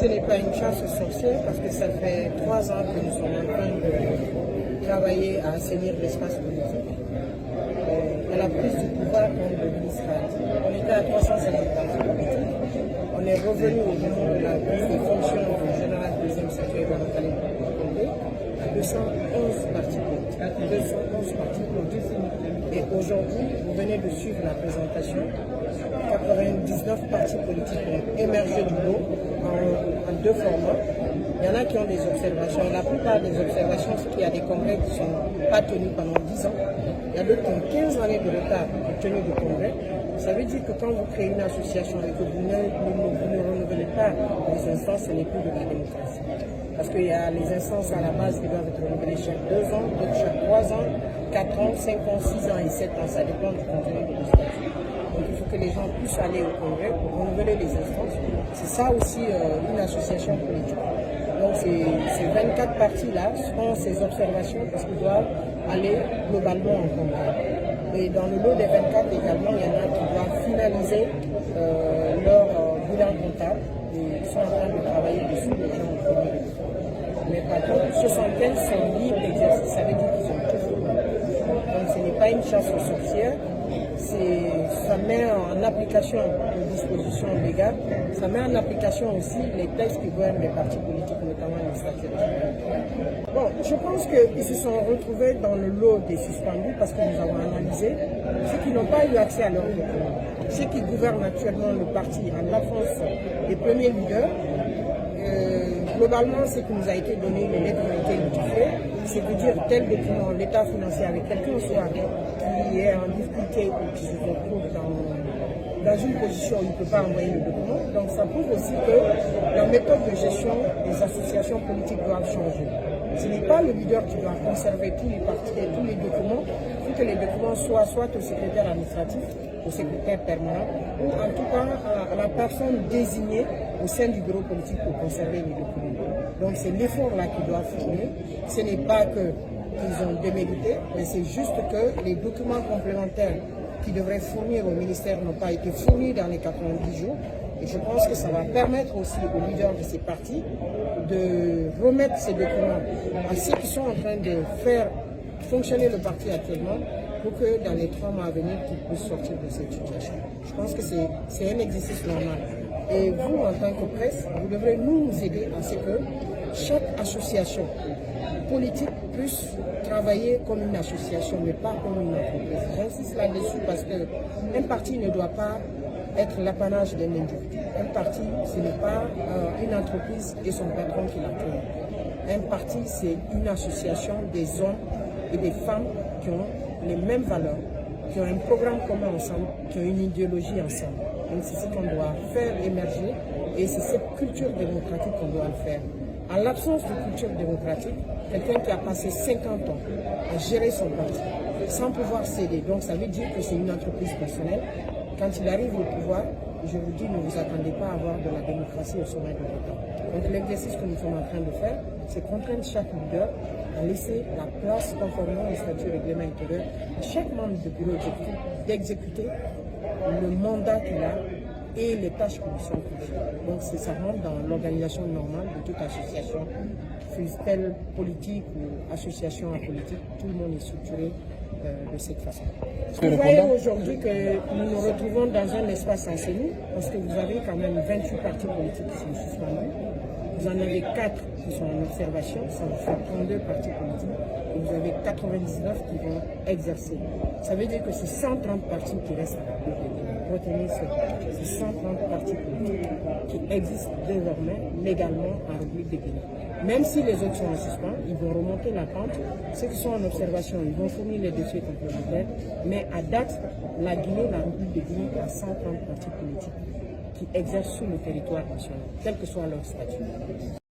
Ce n'est pas une chasse aux sorcières parce que ça fait 3 ans que nous sommes en train de travailler à assainir l'espace politique. À la prise du pouvoir, comme le ministre a dit, on était à 350 partis politiques. On est revenu au moment de la prise des fonctions du général deuxième secrétaire de la République à 211 partis politiques. 211 partis politiques. Et aujourd'hui, vous venez de suivre la présentation. 99 partis politiques ont émergé du lot en 2 formats. Il y en a qui ont des observations. La plupart des observations, c'est qu'il y a des congrès qui ne sont pas tenus pendant 10 ans. Il y a d'autres qui ont 15 années de retard pour tenir de congrès. Ça veut dire que quand vous créez une association et que vous ne renouvelez pas les instances, ce n'est plus de la démocratie. Parce qu'il y a les instances à la base qui doivent être renouvelées chaque 2 ans, d'autres chaque 3 ans, 4 ans, 5 ans, 6 ans et 7 ans. Ça dépend du contenu de l'instance. Donc il faut que les gens puissent aller au congrès pour renouveler les instances. C'est ça aussi une association politique. Donc ces 24 partis-là font ces observations parce qu'ils doivent aller globalement en congrès. Et dans le lot des 24 également, il y en a qui doivent finaliser leur bilan comptable. Et ils sont en train de travailler dessus, les gens ont fini. Mais par contre, 75 sont libres d'exercice, ça veut dire qu'ils ont tout fait. Donc ce n'est pas une chasse aux sorcières. Ça met en application les dispositions légales, ça met en application aussi les textes qui gouvernent les partis politiques, notamment les statuts. Bon, je pense qu'ils se sont retrouvés dans le lot des suspendus parce que nous avons analysé ceux qui n'ont pas eu accès à leurs documents. Ceux qui gouvernent actuellement le parti en l'absence des premiers leaders, globalement, ce qui nous a été donné, les lettres ont été notifiées, c'est-à-dire tel document, l'état financier avec quelqu'un soit qui est en difficulté ou qui se retrouve dans une position où il ne peut pas envoyer le document. Donc ça prouve aussi que la méthode de gestion des associations politiques doit changer. Ce n'est pas le leader qui doit conserver tous les partis et tous les documents. Il faut que les documents soient soit au secrétaire administratif, au secrétaire permanent, ou en tout cas à la personne désignée au sein du bureau politique pour conserver les documents. Donc c'est l'effort-là qu'ils doivent fournir. Ce n'est pas qu'ils ont démérité, mais c'est juste que les documents complémentaires qu'ils devraient fournir au ministère n'ont pas été fournis dans les 90 jours. Et je pense que ça va permettre aussi aux leaders de ces partis de remettre ces documents à ceux qui sont en train de faire fonctionner le parti actuellement pour que dans les 3 mois à venir, qu'ils puissent sortir de cette situation. Je pense que c'est un exercice normal. Et vous, en tant que presse, vous devrez nous aider à ce que chaque association politique puisse travailler comme une association, mais pas comme une entreprise. J'insiste là-dessus parce qu'un parti ne doit pas être l'apanage d'un individu. Un parti, ce n'est pas une entreprise et son patron qui l'a créé. Un parti, c'est une association des hommes et des femmes qui ont les mêmes valeurs, qui ont un programme commun ensemble, qui ont une idéologie ensemble. Donc c'est ce qu'on doit faire émerger et c'est cette culture démocratique qu'on doit le faire. En l'absence de culture démocratique, quelqu'un qui a passé 50 ans à gérer son parti sans pouvoir céder, donc ça veut dire que c'est une entreprise personnelle. Quand il arrive au pouvoir, je vous dis, ne vous attendez pas à avoir de la démocratie au sommet de l'État. Donc l'exercice que nous sommes en train de faire, c'est contraindre chaque leader à laisser la place conformément au statut règlement intérieur à chaque membre du bureau d'exécuter le mandat qu'il a et les tâches qui lui sont confiées. Donc ça rentre dans l'organisation normale de toute association, fût-elle politique ou association apolitique, tout le monde est structuré de cette façon. Vous voyez aujourd'hui que nous nous retrouvons dans un espace enseignant, parce que vous avez quand même 28 partis politiques qui sont suspendus. Vous en avez 4 qui sont en observation, ça vous fait 32 partis politiques, et vous avez 99 qui vont exercer. Ça veut dire que c'est 130 partis qui restent à la République. Retenez ces 130 partis politiques qui existent désormais légalement en République de Guinée. Même si les autres sont en suspens, ils vont remonter la pente. Ceux qui sont en observation, ils vont fournir les dossiers complémentaires. Mais à date, la Guinée, la République de Guinée a 130 partis politiques qui exercent sur le territoire national, quel que soit leur statut.